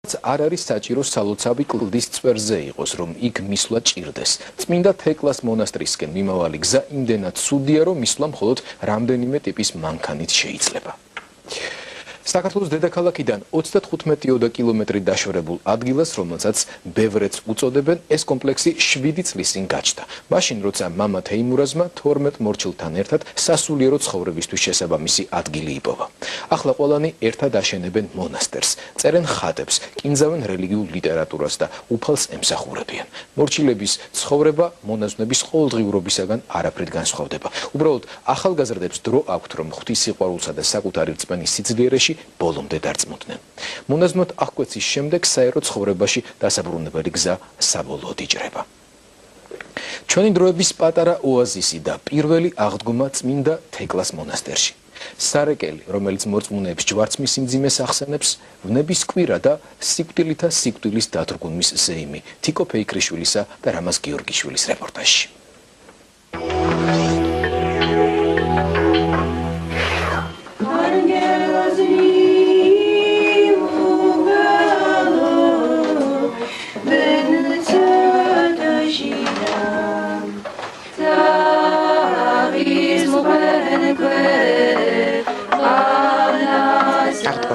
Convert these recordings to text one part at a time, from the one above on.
არ არის საჭირო სალოცავი კლდის წვერზე იყოს, რომ იქ მისვლა ჭირდეს. წმინდა თეკლას მონასტრისკენ მიმავალი გზა იმდენად ცუდია, რომ მისვლა მხოლოდ რამდენიმე ტიპის მანქანით შეიძლება. საქართველოს დედაქალაქიდან 35 კილომეტრი დაშორებულ ადგილას, რომელსაც ბევრეც უწოდებენ, ეს კომპლექსი 7 წლის წინ გაჩნდა. მაშინ, როცა მამა თეიმურაზმა 12 მორჩილთან ერთად სასულიერო ცხოვრებისთვის შესაბამისი ადგილი იპოვა. ახლა ყველანი ერთად აშენებენ მონასტერს, წერენ ხატებს, კინძავენ რელიგიურ ლიტერატურას და უფალს ემსახურებიან. მორჩილების ცხოვრება მონაზვნების ყოველდღიურობისაგან არაფრით განსხვავდება. უბრალოდ ახალგაზრდებს დრო აქვთ, რომ ღვთის სიყვარულსა და საკუთარი რწმენის სიძლიერეში ბოლომდე დარწმუნდნენ. მონაზვნად აღკვეცის შემდეგ საერო ცხოვრებაში დასაბრუნებელი გზა საბოლოოდ იჭრება. ჩვენი დროების პატარა ოაზისი და პირველი აღდგომა წმინდა თეკლას მონასტერში. სარეკელი, რომელიც მორწმუნეებს ჯვარცმის სიმძიმეს ახსენებს, ვნების კვირა და სიკვდილითა სიკვდილის დათრგუნვის ზეიმი თიკო ფეიქრიშვილისა და რამაზ გიორგიშვილის რეპორტაჟში.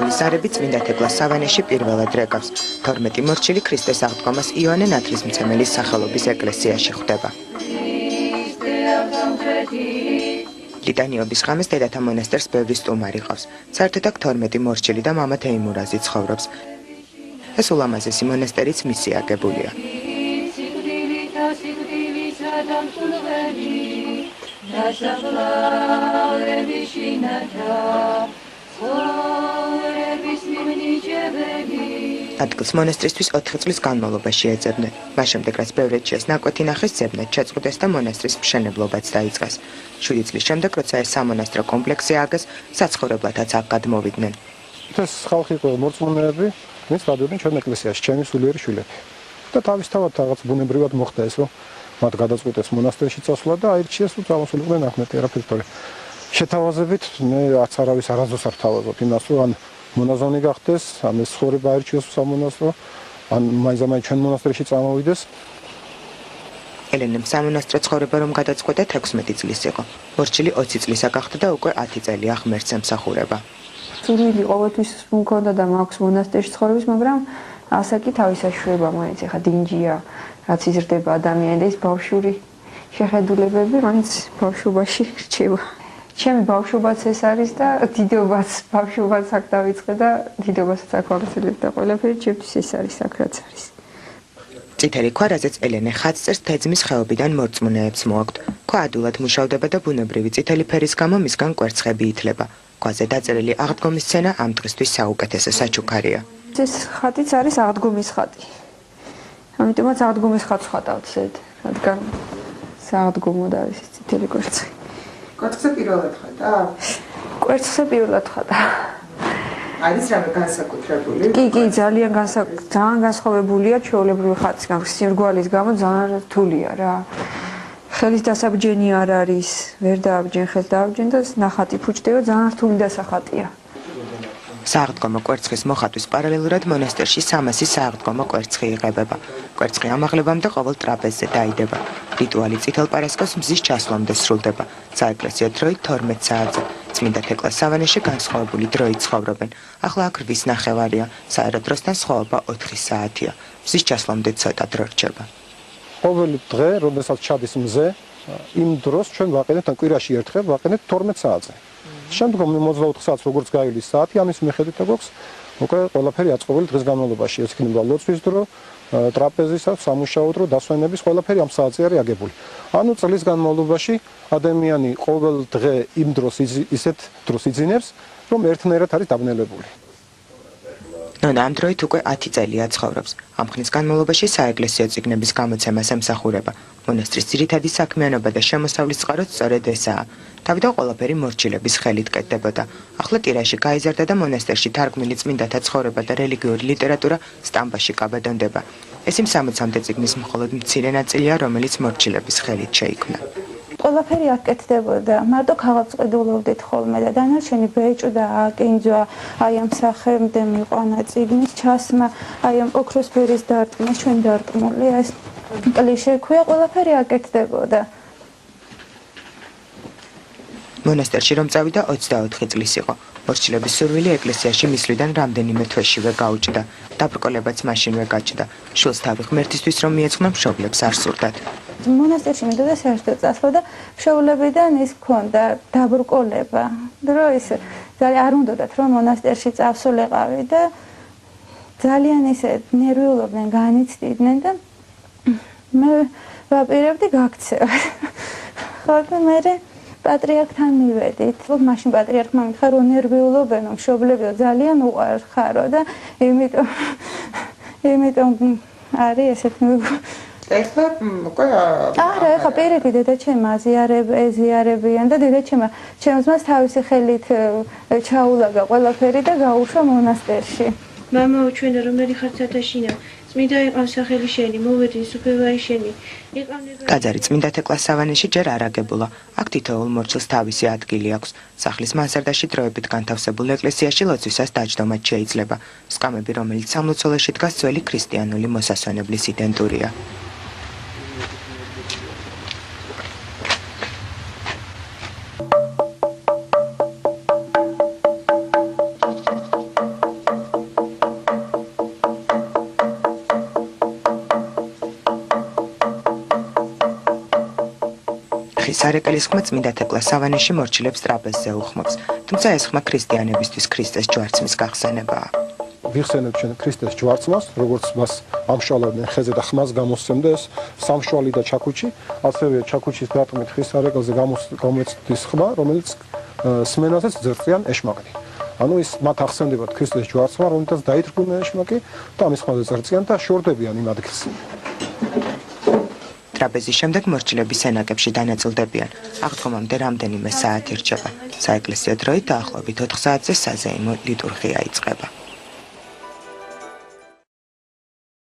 აღდგომისარები წმინდა თეკლას სავანეში პირველად რეკავს. 12 მორჩილი ქრისტეს აღდგომას იოანე ნათლისმცემელის სახელობის ეკლესიაში ხვდება. ლიტანიობის ღამეს დედათა მონასტერს ბევრი სტუმარი ყავს. საერთოდ აქ 12 მორჩილი და მამა თეიმურაზი ცხოვრობს. ეს ულამაზესი მონასტერიც მისი აგებულია. ადგილს მონასტრისთვის 4 წლის განმავლობაში ეძებდნენ. მას შემდეგ, რაც ბევრეთშიას ნაკვეთი ნახეს, ძებნად შეწყვიტეს და მონასტრის მშენებლობაც დაიწყეს. 7 წლის შემდეგ, როცა ეს სამონასტრო კომპლექსი ააგეს, საცხოვრებლათაც აქ გადმოვიდნენ. ეს ხალხი იყო მორწმუნეები, ვინც გადავიდნენ ჩვენ ეკლესიაში, ჩემი სულიერი შვილები. და თავისთავად რაღაც ბუნებრივად მოხდა ეს, რომ მათ გადაწყვიტეს მონასტერში წასვლა და აირჩიეს, რომ წამოსულიყვნენ ახმეტი არაფერტორი. შეთავაზებით მე არც არავის არასდროს არ თავაზობ იმას, რომ ან მონაზონი გახდეს, ან ეს ცხოვრება აირჩიოს სამონასტრო, ან მაინც ჩვენ მონასტერში წამოვიდეს. ელენემ სამონასტრო ცხოვრება რომ გადაწყვეტა 16 წლის იყო. მორჩილი 20 წლისა გახდა და უკვე 10 წელია ღმერთს ემსახურება. სურვილი ყოველთვის მქონდა და მაქვს მონასტერში ცხოვრების, მაგრამ ასაკი თავის საშუალება მაინც ეხა დინჯია, რაც იზრდება ადამიანი და ის ბავშვური შეხედულებები მაინც ბავშვობაში რჩება. ჩემი ბავშვობაც ეს არის და დიდობაც ბავშვობაც აქ დავიწყე და დიდობასაც აქ ვაგრძელებ და ყველაფერი ჩემთვის ეს არის აქ რაც არის. წითელი ქვა, რაზეც ელენე ხატს წერს, თეძმის ხეობიდან მორწმუნეებს მოაქვთ. ქვა ადულად მუშავდება და ბუნებრივი წითელი ფერის გამო მისგან კვერცხები ითლება. ქვაზე დაწერილი აღდგომის სცენა ამ დღისთვის საუკეთესო საჩუქარია. ეს ხატიც არის აღდგომის ხატი. ამიტომაც აღდგომის ხატს ვხატავთ ზედ, რადგან სააღდგომოდ არის ეს წითელი კვერცხი. კვერცხზე პირველად ხატა? კვერცხზე პირველად ხატა. არის რამე განსაკუთრებული? კი, ძალიან განსხვავებულია ჩვეულებრივი ხატისგან. სირგვალის გამო ძალიან რთულია რა. ხელის დასაბჯენი არ არის, ვერ დააბჯენ, ხელს დააბჯენ და ნახატი ფუჭდება, ძალიან რთული დასახატია. სააღდგომო კვერცხის მოხატვის პარალელურად მონასტერში 300 სააღდგომო კვერცხი იღებება. კვერცხი ამაღლებამდე ყოველ ტრაპეზზე დაიდება. რიტუალი წითელ პარასკევს მზის ჩასვლამდე სრულდება. საეკლესიო დროით 12 საათზე. წმინდა თეკლას სავანეში განსხვავებული დროით ცხოვრობენ. ახლა აქ რვის ნახევარია, საერო დროსთან სხვაობა 4 საათია. მზის ჩასვლამდე ცოტა დრო რჩება. ყოველი დღე, როდესაც ჩადის მზე, იმ დროს ჩვენ ვაყენებთ კვირაში ერთხელ ვაყენებთ 12 საათზე. შემდგომ 24 საათს როგორც გაივლის საათი, ამის მიხედვით გვაქვს უკვე ყველაფერი აწყობილი დღის განმავლობაში. ეს იქნება ლოცვის დრო, ტრაპეზისა, სამუშაო დრო, დასვენების ყველაფერი ამ საათზე არის აგებული. ანუ წლის განმავლობაში ადამიანი ყოველ დღე იმ დროს ისეთ დროს იძინებს, რომ ერთნაირად არის დაბნელებული. ნონა ამ დროით უკვე 10 წელია ცხოვრობს. ამ ხნის განმავლობაში საეკლესიო წიგნების გამოცემას ემსახურება. მონასტრის ძირითადი საქმიანობა და შემოსავლის წყაროც სწორედ ესაა. თავიდან ყველაფერი მორჩილების ხელით კეთდებოდა. ახლა ტირაჟი გაიზარდა და მონასტერში თარგმნილი წმინდათა ცხოვრება და რელიგიური ლიტერატურა სტამბაში კაბადონდება. ეს იმ 60-მდე წიგნის მხოლოდ მცირე ნაწილია, რომელიც მორჩილების ხელით შეიქმნა. ყველაფერი აკეთდებოდა. მარტო ქაღალდწყიდულობდით ხოლმე და დანარჩენი ბეჭდა, აკინძვა, აი ამ სახემდე მიყვანა წიგნის ჩასმა, აი ამ ოქროსფერის დარტყმა, ჩვენ დარტყმულია ეს კლიშე ქვია, ყველაფერი აკეთდებოდა. მონასტერში რომ წავიდა 24 წლის იყო. მორჩილების სურვილი ეკლესიაში მისვლიდან რამდენიმე თვეშივე გაუჭდა. დაბრკოლებაც მაშინვე გაჩნდა. შვილს თავი ღმერთისთვის რომ მიეძღვნა, მშობლებს არ სურდათ. მონასტერში მიდოდა საერთოდ წასვლა და მშობლებიდან ის ჰქონდა დაბრკოლება. დრო ის ძალიან არ უნდათ რომ მონასტერში წავსულიყავი და ძალიან ისე ნერვიულობდნენ, განიცდიდნენ და მე ვაპირებდი გაქცევა. ხო და მე პატრიარქთან მივედით. მაშინ პატრიარქმა მითხრა რომ ნერვიულობენო მშობლებიო ძალიან უყვარ ხარო და იმიტომ არის ესეთი ეხლა უკვე არა, ეხლა პირიქით დედაჩემმა ეზიარებიან და დედაჩემმა ჩემს მას თავისი ხელით ჩაულაგა ყველაფერი და გაუშვა მონასტერში. მამაო ჩვენო რომელი ხარ ცათაშინა წმინდა იყავს სახელი შენი მოვედი სუფევარი შენი იყავნება ტაძარი წმინდა თეკლას სავანეში ჯერ არ აგებულა. აქ თითოეულ მორჩილს თავისი ადგილი აქვს. სახლის მანსარდაში დროებით განთავსებულ ეკლესიაში ლოცვისას დაჯდომაც შეიძლება. სკამები, რომელიც სამლოცველოში დგას, ძველი ქრისტიანული მოსასვენებლის იდენტურია. სარეკელის ხმა წმინდა თეკლას სავანეში მორჩილებს ტრაპეზზე უხმობს, თუმცა ეს ხმა ქრისტიანებისთვის ქრისტეს ჯვარცმის გახსენებაა. ვიხსენებთ ჩვენ ქრისტეს ჯვარცმას, როგორც მას ამშვალებდნენ ხეზე და ხმას გამოსცემდა ეს სამშვალი და ჩაქუჩი, ასევე ჩაქუჩის დარტყმით ხის სარეკელზე გამოეცდის ხმა, რომელიც სმენაზეც ძერწიან ეშმაკნი. ანუ ის მათ ახსენდებათ ქრისტეს ჯვარცმა, რომელთაც დაითრგუნენ ეშმაკი და ამის ხმაზე წერწიან და შორდებიან იმ ადგილს. ტრაპეზის შემდეგ მორჩილები სენაკებში დანაწილდებიან. აღდგომამდე რამდენიმე საათი რჩება. საეკლესიო დროით დაახლოებით 4 საათზე საზეიმო ლიტურგია იწყება.